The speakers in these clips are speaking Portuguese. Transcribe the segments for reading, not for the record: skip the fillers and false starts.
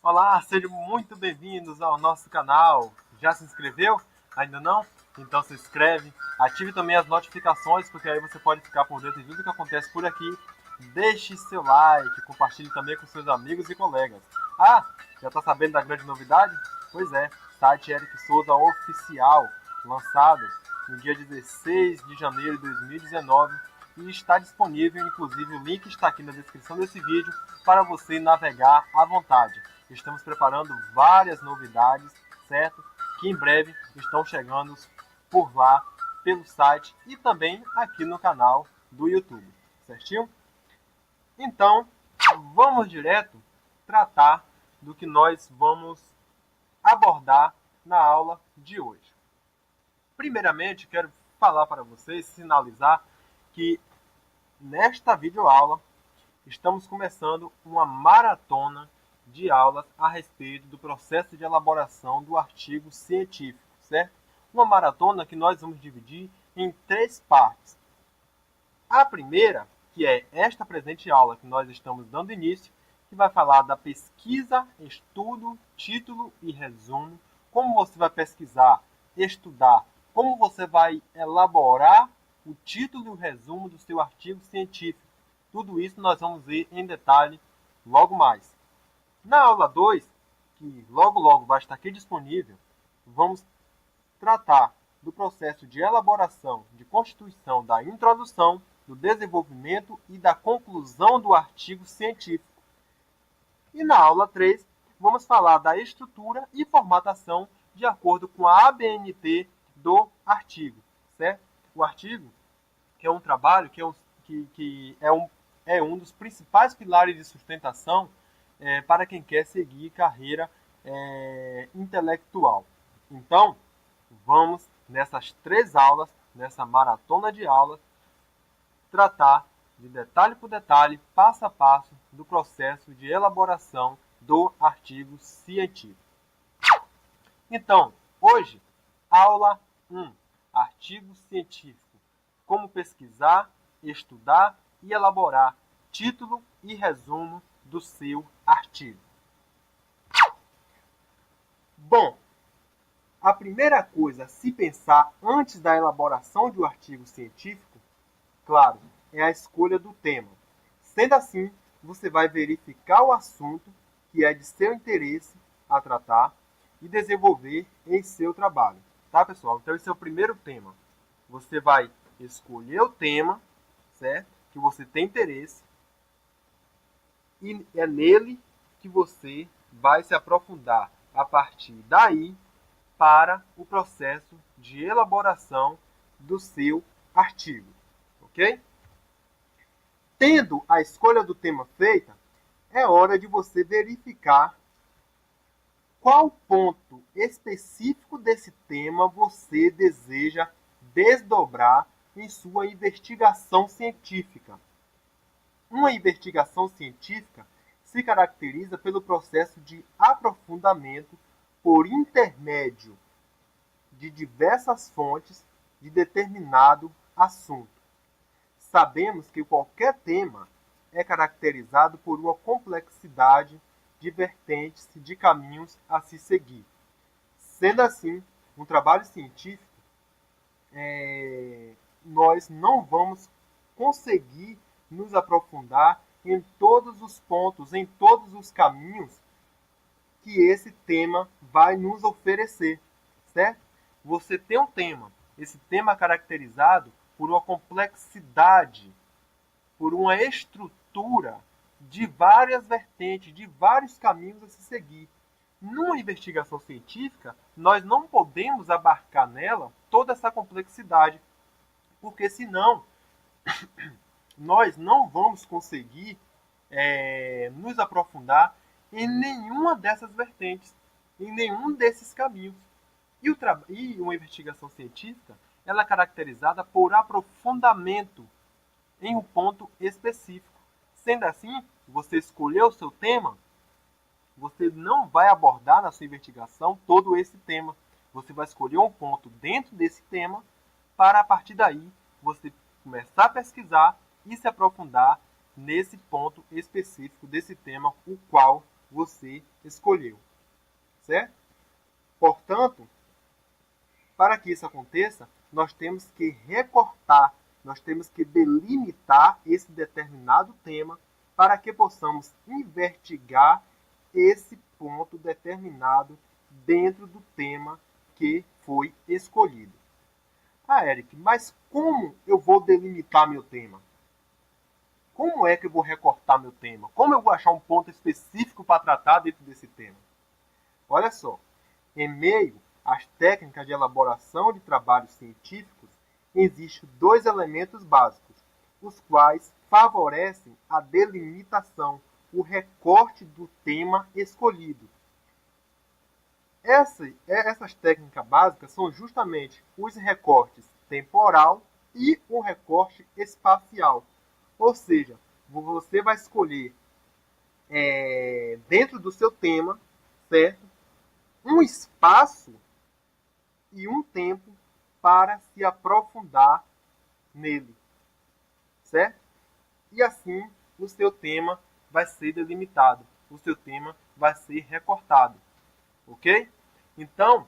Olá, sejam muito bem-vindos ao nosso canal. Já se inscreveu? Ainda não? Então se inscreve, ative também as notificações, porque aí você pode ficar por dentro de tudo que acontece por aqui. Deixe seu like, compartilhe também com seus amigos e colegas. Ah, já está sabendo da grande novidade? Pois é, site Eric Souza Oficial, lançado no dia 16 de janeiro de 2019 e está disponível, inclusive o link está aqui na descrição desse vídeo para você navegar à vontade. Estamos preparando várias novidades, certo? Que em breve estão chegando por lá, pelo site e também aqui no canal do YouTube, certinho? Então, vamos direto tratar do que nós vamos abordar na aula de hoje. Primeiramente, quero falar para vocês, sinalizar que nesta videoaula estamos começando uma maratona de aulas a respeito do processo de elaboração do artigo científico, certo? Uma maratona que nós vamos dividir em 3 partes. A primeira, que é esta presente aula que nós estamos dando início, que vai falar da pesquisa, estudo, título e resumo, como você vai pesquisar, estudar, como você vai elaborar o título e o resumo do seu artigo científico. Tudo isso nós vamos ver em detalhe logo mais. Na aula 2, que logo vai estar aqui disponível, vamos tratar do processo de elaboração, de constituição da introdução, do desenvolvimento e da conclusão do artigo científico. E na aula 3, vamos falar da estrutura e formatação de acordo com a ABNT do artigo, certo? O artigo, que é um trabalho, que é um dos principais pilares de sustentação para quem quer seguir carreira intelectual. Então, vamos nessas 3 aulas, nessa maratona de aulas, tratar de detalhe por detalhe, passo a passo, do processo de elaboração do artigo científico. Então, hoje, aula 1, artigo científico. Como pesquisar, estudar e elaborar título e resumo do seu artigo. Bom, a primeira coisa a se pensar antes da elaboração de um artigo científico, claro, é a escolha do tema. Sendo assim, você vai verificar o assunto que é de seu interesse a tratar e desenvolver em seu trabalho. Tá, pessoal? Então, esse é o primeiro tema. Você vai escolher o tema, certo? Que você tem interesse, e é nele que você vai se aprofundar a partir daí para o processo de elaboração do seu artigo, ok? Tendo a escolha do tema feita, é hora de você verificar qual ponto específico desse tema você deseja desdobrar em sua investigação científica. Uma investigação científica se caracteriza pelo processo de aprofundamento por intermédio de diversas fontes de determinado assunto. Sabemos que qualquer tema é caracterizado por uma complexidade de vertentes e de caminhos a se seguir. Sendo assim, um trabalho científico, nós não vamos conseguir nos aprofundar em todos os pontos, em todos os caminhos que esse tema vai nos oferecer, certo? Você tem um tema, esse tema é caracterizado por uma complexidade, por uma estrutura de várias vertentes, de vários caminhos a se seguir. Numa investigação científica, nós não podemos abarcar nela toda essa complexidade, porque senão nós não vamos conseguir nos aprofundar em nenhuma dessas vertentes, em nenhum desses caminhos. E uma investigação científica, ela é caracterizada por aprofundamento em um ponto específico. Sendo assim, você escolheu o seu tema, você não vai abordar na sua investigação todo esse tema. Você vai escolher um ponto dentro desse tema para, a partir daí, você começar a pesquisar e se aprofundar nesse ponto específico desse tema, o qual você escolheu, certo? Portanto, para que isso aconteça, nós temos que recortar, nós temos que delimitar esse determinado tema para que possamos investigar esse ponto determinado dentro do tema que foi escolhido. Ah, Eric, mas como eu vou delimitar meu tema? Como é que eu vou recortar meu tema? Como eu vou achar um ponto específico para tratar dentro desse tema? Olha só, em meio às técnicas de elaboração de trabalhos científicos, existem dois elementos básicos, os quais favorecem a delimitação, o recorte do tema escolhido. Essas técnicas básicas são justamente os recortes temporal e o recorte espacial. Ou seja, você vai escolher dentro do seu tema, certo? Um espaço e um tempo para se aprofundar nele, certo? E assim o seu tema vai ser delimitado, o seu tema vai ser recortado, ok? Então,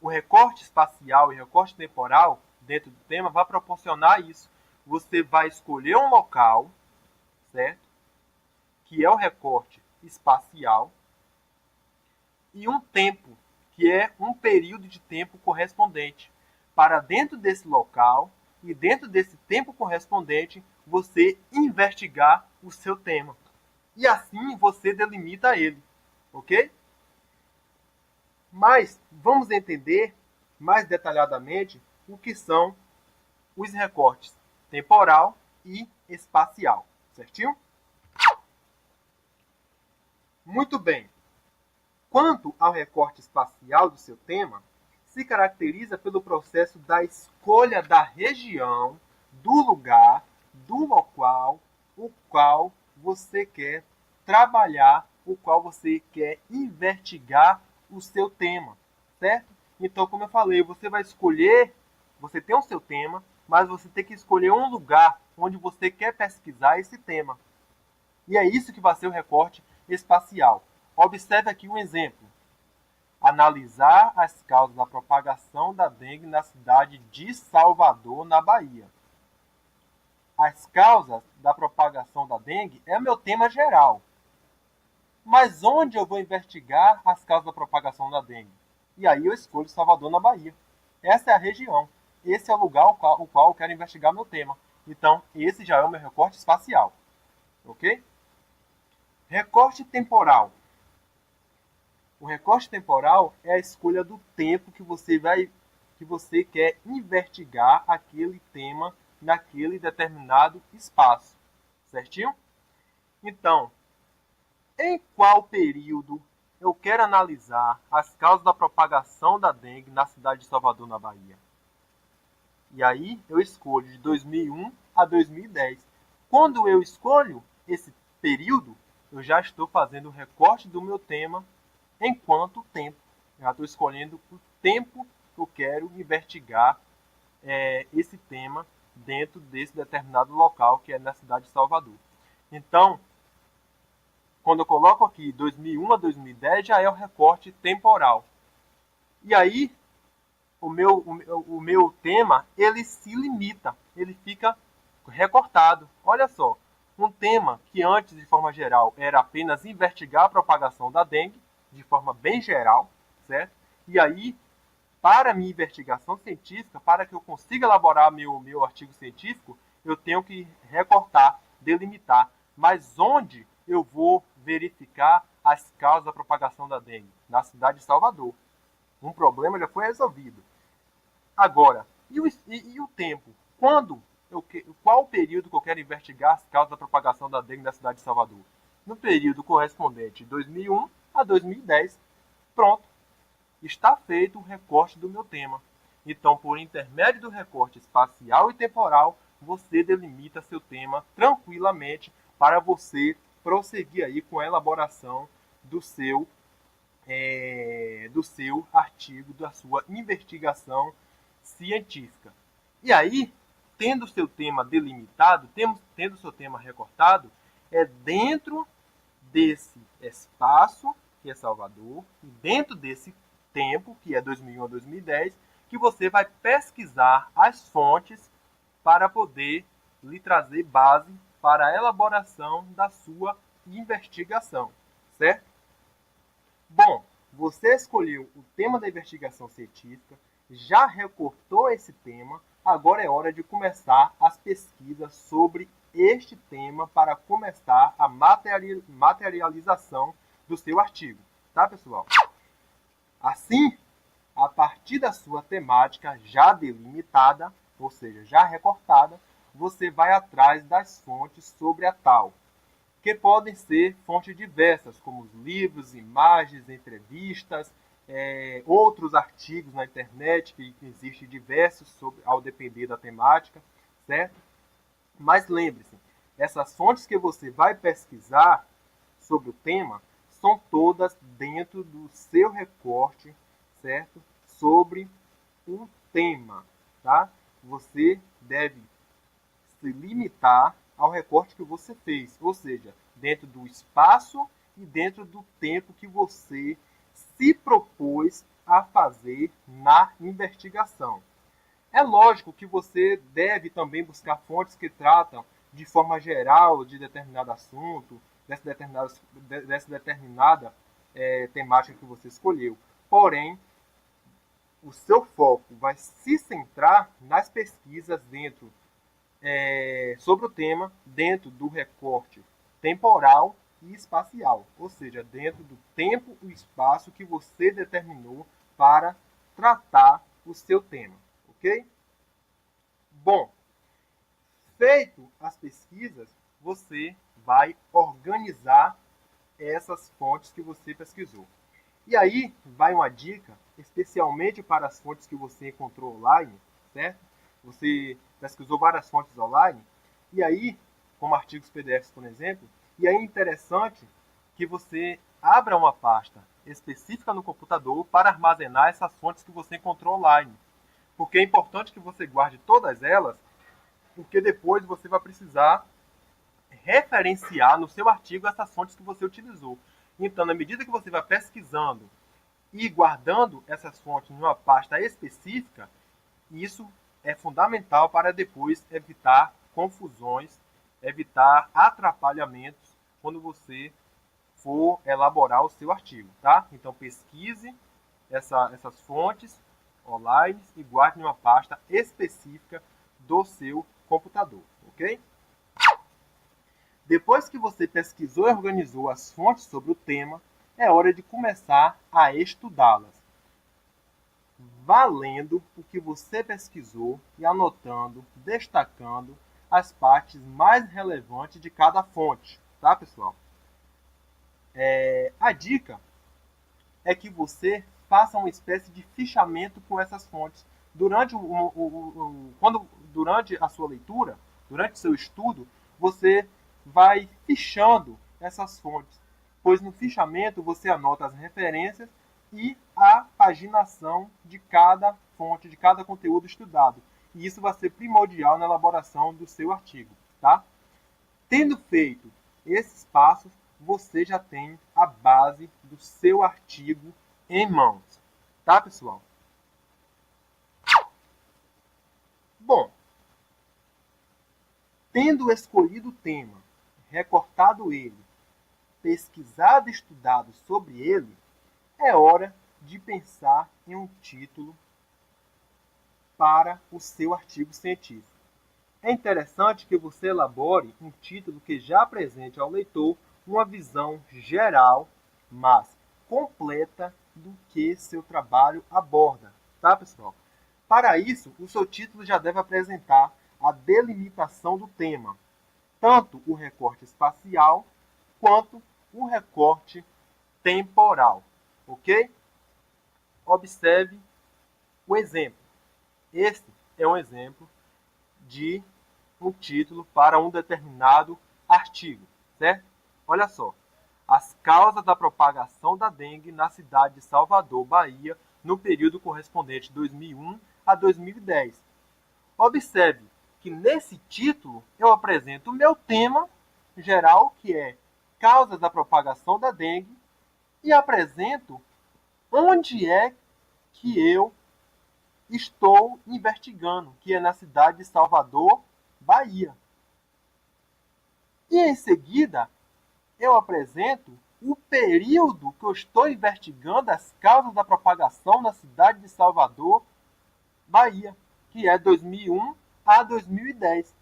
o recorte espacial e o recorte temporal dentro do tema vai proporcionar isso. Você vai escolher um local, certo? Que é o recorte espacial, e um tempo, que é um período de tempo correspondente. Para dentro desse local e dentro desse tempo correspondente, você investigar o seu tema. E assim você delimita ele, ok? Mas vamos entender mais detalhadamente o que são os recortes temporal e espacial, certinho? Muito bem. Quanto ao recorte espacial do seu tema, se caracteriza pelo processo da escolha da região, do lugar, do local, o qual você quer trabalhar, o qual você quer investigar o seu tema, certo? Então, como eu falei, você vai escolher, você tem o seu tema, mas você tem que escolher um lugar onde você quer pesquisar esse tema. E é isso que vai ser o recorte espacial. Observe aqui um exemplo. Analisar as causas da propagação da dengue na cidade de Salvador, na Bahia. As causas da propagação da dengue é meu tema geral. Mas onde eu vou investigar as causas da propagação da dengue? E aí eu escolho Salvador, na Bahia. Essa é a região. Esse é o lugar o qual eu quero investigar meu tema. Então, esse já é o meu recorte espacial. Ok? Recorte temporal. O recorte temporal é a escolha do tempo que você quer investigar aquele tema naquele determinado espaço. Certinho? Então, em qual período eu quero analisar as causas da propagação da dengue na cidade de Salvador, na Bahia? E aí eu escolho de 2001 a 2010. Quando eu escolho esse período, eu já estou fazendo o recorte do meu tema enquanto tempo. Já estou escolhendo o tempo que eu quero investigar esse tema dentro desse determinado local, que é na cidade de Salvador. Então, quando eu coloco aqui 2001 a 2010, já é o recorte temporal. E aí, o meu tema, ele se limita, ele fica recortado. Olha só, um tema que antes, de forma geral, era apenas investigar a propagação da dengue, de forma bem geral, certo? E aí, para a minha investigação científica, para que eu consiga elaborar meu artigo científico, eu tenho que recortar, delimitar. Mas onde eu vou verificar as causas da propagação da dengue? Na cidade de Salvador. Um problema já foi resolvido. Agora, e o tempo? Qual o período que eu quero investigar as causas da propagação da dengue na cidade de Salvador? No período correspondente de 2001 a 2010. Pronto. Está feito o recorte do meu tema. Então, por intermédio do recorte espacial e temporal, você delimita seu tema tranquilamente para você prosseguir aí com a elaboração do seu artigo, da sua investigação científica. E aí, tendo o seu tema delimitado, tendo o seu tema recortado, é dentro desse espaço, que é Salvador, e dentro desse tempo, que é 2001 a 2010, que você vai pesquisar as fontes para poder lhe trazer base para a elaboração da sua investigação, certo? Bom, você escolheu o tema da investigação científica, já recortou esse tema, agora é hora de começar as pesquisas sobre este tema para começar a materialização do seu artigo, tá, pessoal? Assim, a partir da sua temática já delimitada, ou seja, já recortada, você vai atrás das fontes sobre a tal, que podem ser fontes diversas, como os livros, imagens, entrevistas, outros artigos na internet, que existem diversos ao depender da temática, certo? Mas lembre-se, essas fontes que você vai pesquisar sobre o tema são todas dentro do seu recorte, certo? Sobre o tema, tá? Você deve se limitar ao recorte que você fez, ou seja, dentro do espaço e dentro do tempo que você se propôs a fazer na investigação. É lógico que você deve também buscar fontes que tratam de forma geral de determinado assunto, dessa determinada temática que você escolheu. Porém, o seu foco vai se centrar nas pesquisas sobre o tema dentro do recorte temporal e espacial, ou seja, dentro do tempo e espaço que você determinou para tratar o seu tema, ok? Bom, feito as pesquisas, você vai organizar essas fontes que você pesquisou. E aí vai uma dica, especialmente para as fontes que você encontrou online, certo? Você pesquisou várias fontes online, e aí, como artigos PDFs, por exemplo, e aí é interessante que você abra uma pasta específica no computador para armazenar essas fontes que você encontrou online. Porque é importante que você guarde todas elas, porque depois você vai precisar referenciar no seu artigo essas fontes que você utilizou. Então, na medida que você vai pesquisando e guardando essas fontes numa pasta específica, isso é fundamental para depois evitar confusões, evitar atrapalhamentos quando você for elaborar o seu artigo, tá? Então pesquise essas fontes online e guarde em uma pasta específica do seu computador, ok? Depois que você pesquisou e organizou as fontes sobre o tema, é hora de começar a estudá-las, valendo o que você pesquisou e anotando, destacando as partes mais relevantes de cada fonte, tá, pessoal? A dica é que você faça uma espécie de fichamento com essas fontes. Durante a sua leitura, durante o seu estudo, você vai fichando essas fontes, pois no fichamento você anota as referências e a paginação de cada fonte, de cada conteúdo estudado. E isso vai ser primordial na elaboração do seu artigo, tá? Tendo feito esses passos, você já tem a base do seu artigo em mãos, tá, pessoal? Bom, tendo escolhido o tema, recortado ele, pesquisado e estudado sobre ele, é hora de pensar em um título para o seu artigo científico. É interessante que você elabore um título que já apresente ao leitor uma visão geral, mas completa do que seu trabalho aborda, tá, pessoal? Para isso, o seu título já deve apresentar a delimitação do tema, tanto o recorte espacial quanto o recorte temporal, ok? Observe o exemplo. Este é um exemplo de um título para um determinado artigo, certo? Olha só. As causas da propagação da dengue na cidade de Salvador, Bahia, no período correspondente de 2001 a 2010. Observe que nesse título eu apresento o meu tema geral, que é causas da propagação da dengue e apresento onde é que eu estou investigando, que é na cidade de Salvador, Bahia. E em seguida, eu apresento o período que eu estou investigando as causas da propagação na cidade de Salvador, Bahia, que é 2001 a 2010.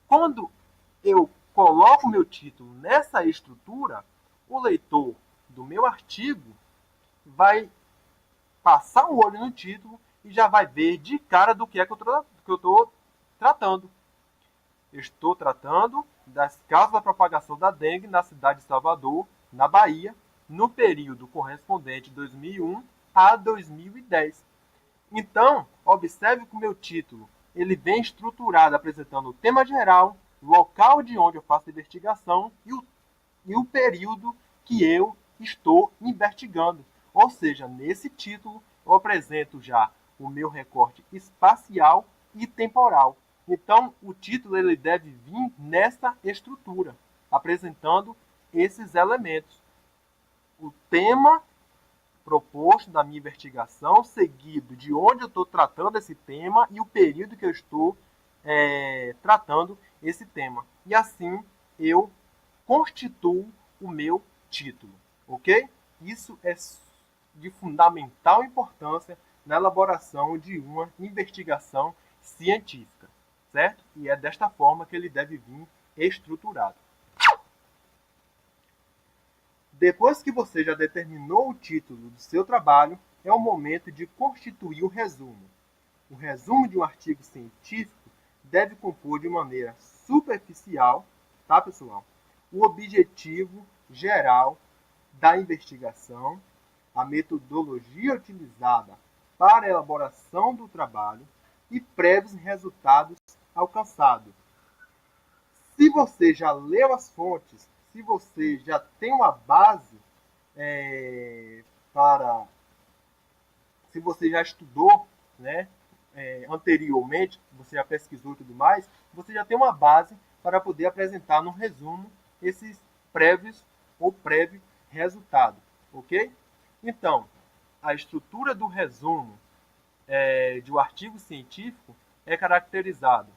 Quando eu coloco meu título nessa estrutura, o leitor do meu artigo vai passar um olho no título e já vai ver de cara do que é que eu estou tratando. Eu estou tratando das causas da propagação da dengue na cidade de Salvador, na Bahia, no período correspondente de 2001 a 2010. Então, observe que o meu título ele vem estruturado apresentando o tema geral, local de onde eu faço a investigação e o período que eu estou investigando. Ou seja, nesse título eu apresento já o meu recorte espacial e temporal. Então, o título ele deve vir nessa estrutura, apresentando esses elementos. O tema proposto da minha investigação, seguido de onde eu estou tratando esse tema e o período que eu estou tratando esse tema. E assim eu constituo o meu título, ok? Isso é de fundamental importância na elaboração de uma investigação científica, certo? E é desta forma que ele deve vir estruturado. Depois que você já determinou o título do seu trabalho, é o momento de constituir o resumo. O resumo de um artigo científico deve compor de maneira superficial, tá, pessoal? O objetivo geral da investigação, a metodologia utilizada para a elaboração do trabalho e prévios resultados alcançados. Se você já leu as fontes, se você já tem uma base se você já estudou, né, anteriormente, você já pesquisou e tudo mais, você já tem uma base para poder apresentar no resumo esses prévios ou prévio resultado, ok? Então, a estrutura do resumo de um artigo científico é caracterizado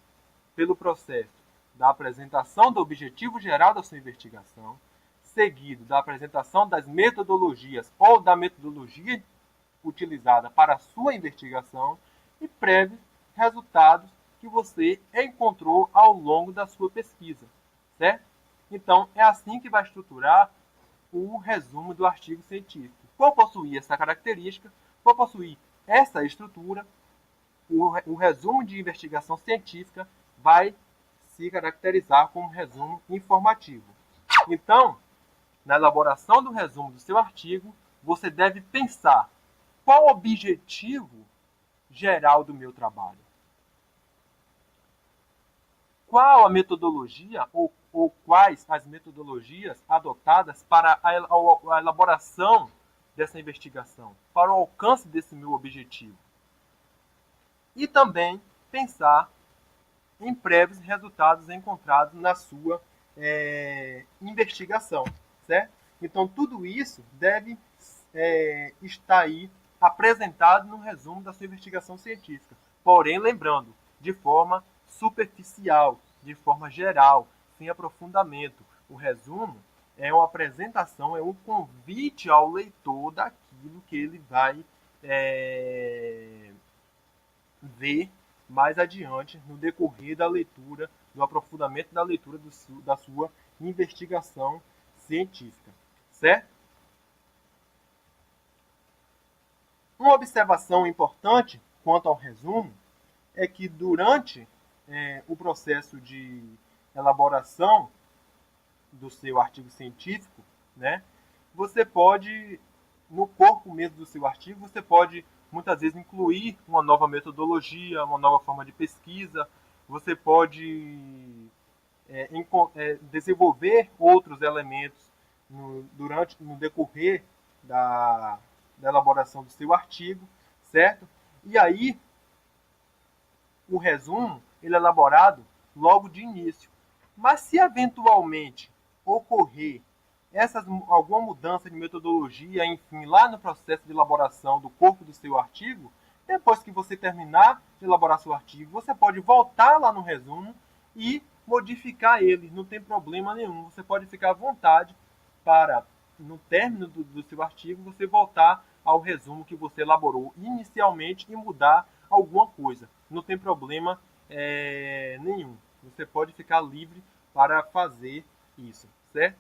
pelo processo da apresentação do objetivo geral da sua investigação, seguido da apresentação das metodologias ou da metodologia utilizada para a sua investigação e prévios resultados que você encontrou ao longo da sua pesquisa, certo? Então, é assim que vai estruturar o resumo do artigo científico. Por possuir essa característica, por possuir essa estrutura, o resumo de investigação científica vai se caracterizar como resumo informativo. Então, na elaboração do resumo do seu artigo, você deve pensar qual o objetivo geral do meu trabalho. Qual a metodologia ou quais as metodologias adotadas para a elaboração dessa investigação, para o alcance desse meu objetivo. E também pensar em prévios resultados encontrados na sua investigação, certo? Então, tudo isso deve estar aí apresentado no resumo da sua investigação científica. Porém, lembrando, de forma superficial, de forma geral, sem aprofundamento. O resumo é uma apresentação, é um convite ao leitor daquilo que ele vai ver mais adiante no decorrer da leitura, do aprofundamento da leitura da sua investigação científica, certo? Uma observação importante quanto ao resumo é que durante o processo de elaboração do seu artigo científico, né, você pode, no corpo mesmo do seu artigo, você pode muitas vezes incluir uma nova metodologia, uma nova forma de pesquisa, você pode desenvolver outros elementos no decorrer da elaboração do seu artigo, certo? E aí, o resumo ele é elaborado logo de início. Mas se eventualmente ocorrer alguma mudança de metodologia, enfim, lá no processo de elaboração do corpo do seu artigo, depois que você terminar de elaborar seu artigo, você pode voltar lá no resumo e modificar ele, não tem problema nenhum. Você pode ficar à vontade para, no término do seu artigo, você voltar ao resumo que você elaborou inicialmente e mudar alguma coisa. Não tem problema nenhum. Você pode ficar livre para fazer isso, certo?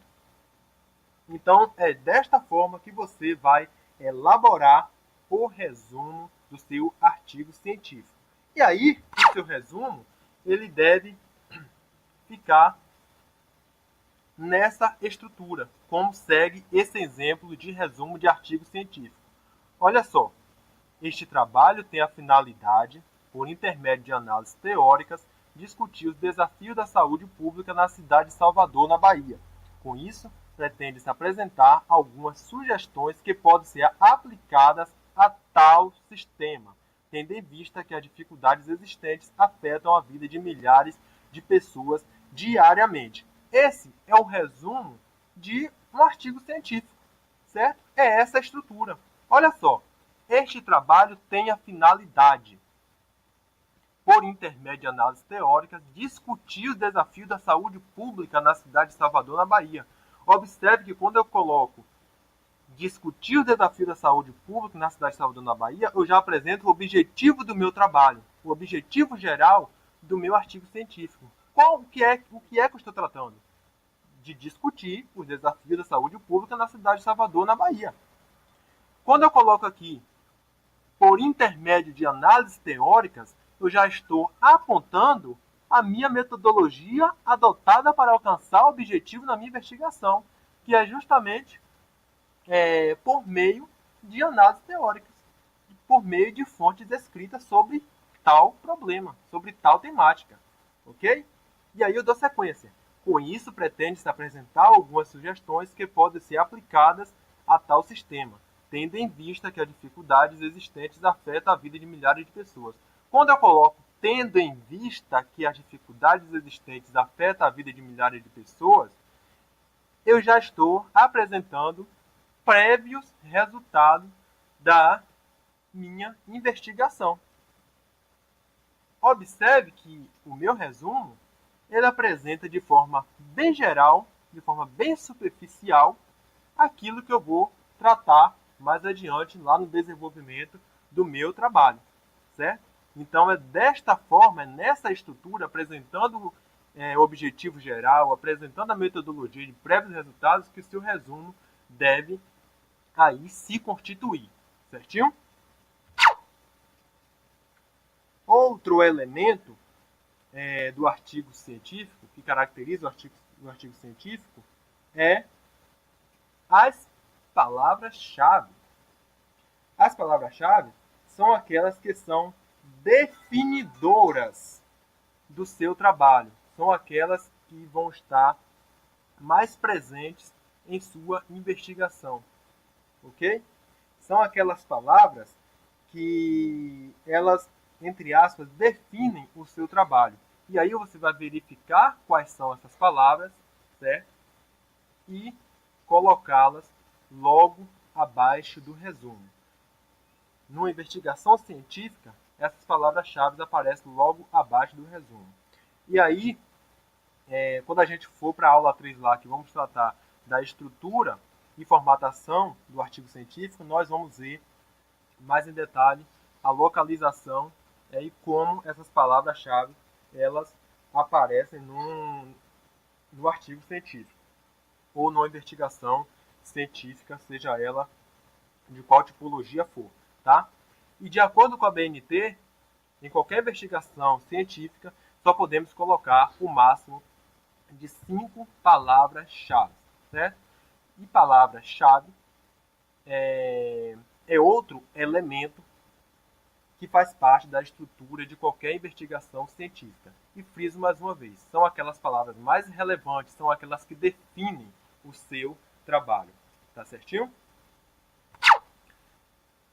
Então, é desta forma que você vai elaborar o resumo do seu artigo científico. E aí, o seu resumo, ele deve ficar nessa estrutura, como segue esse exemplo de resumo de artigo científico. Olha só, este trabalho tem a finalidade, por intermédio de análises teóricas, discutir os desafios da saúde pública na cidade de Salvador, na Bahia. Com isso, pretende-se apresentar algumas sugestões que podem ser aplicadas a tal sistema, tendo em vista que as dificuldades existentes afetam a vida de milhares de pessoas diariamente. Esse é o resumo de um artigo científico, certo? É essa a estrutura. Olha só, este trabalho tem a finalidade, por intermédio de análises teóricas, discutir os desafios da saúde pública na cidade de Salvador, na Bahia. Observe que quando eu coloco discutir os desafios da saúde pública na cidade de Salvador, na Bahia, eu já apresento o objetivo do meu trabalho, o objetivo geral do meu artigo científico. O que é que eu estou tratando? De discutir os desafios da saúde pública na cidade de Salvador, na Bahia. Quando eu coloco aqui, por intermédio de análises teóricas, eu já estou apontando a minha metodologia adotada para alcançar o objetivo na minha investigação, que é justamente por meio de análises teóricas, por meio de fontes escritas sobre tal problema, sobre tal temática, ok? E aí eu dou sequência. Com isso, pretende-se apresentar algumas sugestões que podem ser aplicadas a tal sistema, tendo em vista que as dificuldades existentes afetam a vida de milhares de pessoas. Quando eu coloco tendo em vista que as dificuldades existentes afetam a vida de milhares de pessoas, eu já estou apresentando prévios resultados da minha investigação. Observe que o meu resumo ele apresenta de forma bem geral, de forma bem superficial, aquilo que eu vou tratar mais adiante lá no desenvolvimento do meu trabalho, certo? Então é desta forma, é nessa estrutura, apresentando o objetivo geral, apresentando a metodologia de prévios resultados, que o seu resumo deve aí se constituir, certinho? Outro elemento do artigo científico, que caracteriza o artigo científico, é as palavras-chave. As palavras-chave são aquelas que são definidoras do seu trabalho, são aquelas que vão estar mais presentes em sua investigação, ok? São aquelas palavras que elas, entre aspas, definem o seu trabalho. E aí você vai verificar quais são essas palavras, certo? E colocá-las logo abaixo do resumo. Numa investigação científica, essas palavras-chave aparecem logo abaixo do resumo. E aí, quando a gente for para a aula 3 lá, que vamos tratar da estrutura e formatação do artigo científico, nós vamos ver mais em detalhe a localização e como essas palavras-chave elas aparecem no artigo científico ou numa investigação científica, seja ela de qual tipologia for, tá? E de acordo com a BNT, em qualquer investigação científica, só podemos colocar o máximo de 5 palavras-chave, certo? E palavra-chave é outro elemento que faz parte da estrutura de qualquer investigação científica. E friso mais uma vez, são aquelas palavras mais relevantes, são aquelas que definem o seu trabalho. Tá certinho?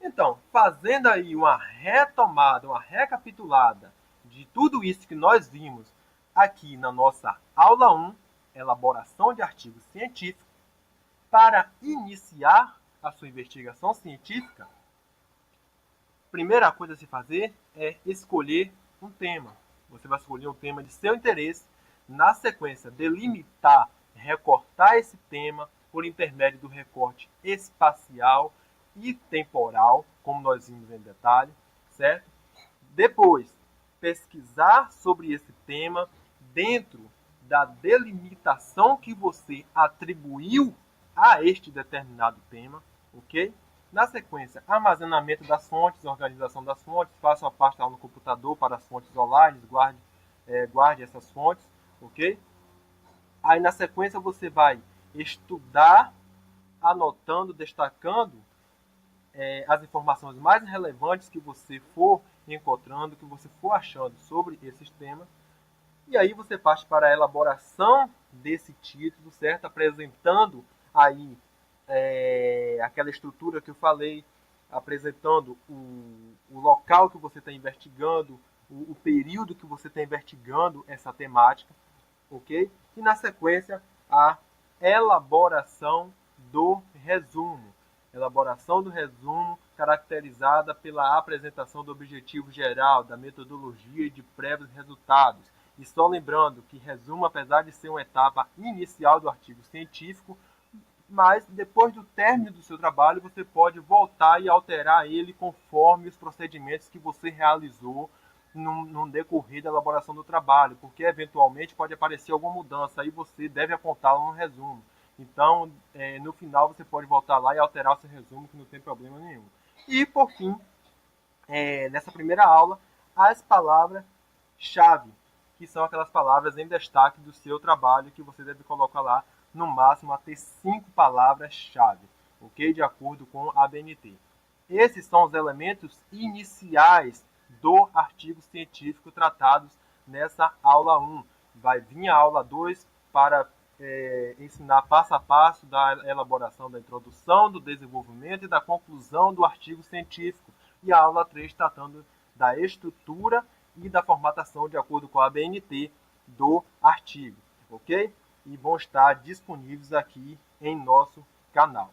Então, fazendo aí uma retomada, uma recapitulada de tudo isso que nós vimos aqui na nossa aula 1, elaboração de artigos científicos, para iniciar a sua investigação científica, a primeira coisa a se fazer é escolher um tema. Você vai escolher um tema de seu interesse, na sequência delimitar, recortar esse tema por intermédio do recorte espacial e temporal, como nós vimos em detalhe, certo? Depois, pesquisar sobre esse tema dentro da delimitação que você atribuiu a este determinado tema, ok? Na sequência, armazenamento das fontes, organização das fontes, faça uma pasta no computador para as fontes online, guarde essas fontes, ok? Aí na sequência você vai estudar, anotando, destacando as informações mais relevantes que você for encontrando, que você for achando sobre esses temas. E aí você parte para a elaboração desse título, certo? Apresentando aí aquela estrutura que eu falei, apresentando o local que você está investigando, o período que você está investigando essa temática, ok? E na sequência, a elaboração do resumo. Elaboração do resumo caracterizada pela apresentação do objetivo geral, da metodologia e de prévios resultados. E só lembrando que resumo, apesar de ser uma etapa inicial do artigo científico, mas depois do término do seu trabalho, você pode voltar e alterar ele conforme os procedimentos que você realizou no decorrer da elaboração do trabalho, porque eventualmente pode aparecer alguma mudança, aí você deve apontá-la no resumo. Então, no final, você pode voltar lá e alterar o seu resumo, que não tem problema nenhum. E, por fim, nessa primeira aula, as palavras-chave, que são aquelas palavras em destaque do seu trabalho, que você deve colocar lá, no máximo, até 5 palavras-chave, ok? De acordo com a ABNT. Esses são os elementos iniciais do artigo científico tratados nessa aula 1. Vai vir a aula 2 para ensinar passo a passo da elaboração da introdução, do desenvolvimento e da conclusão do artigo científico. E a aula 3 tratando da estrutura e da formatação de acordo com a ABNT do artigo, ok? E vão estar disponíveis aqui em nosso canal.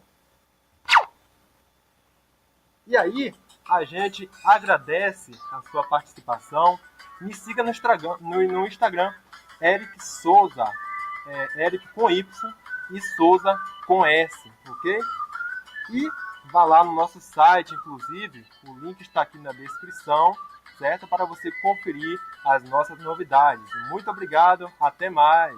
E aí, a gente agradece a sua participação. Me siga no Instagram, Eric Souza, Eric com Y e Souza com S, ok? E vá lá no nosso site, inclusive, o link está aqui na descrição, certo? Para você conferir as nossas novidades. Muito obrigado, até mais!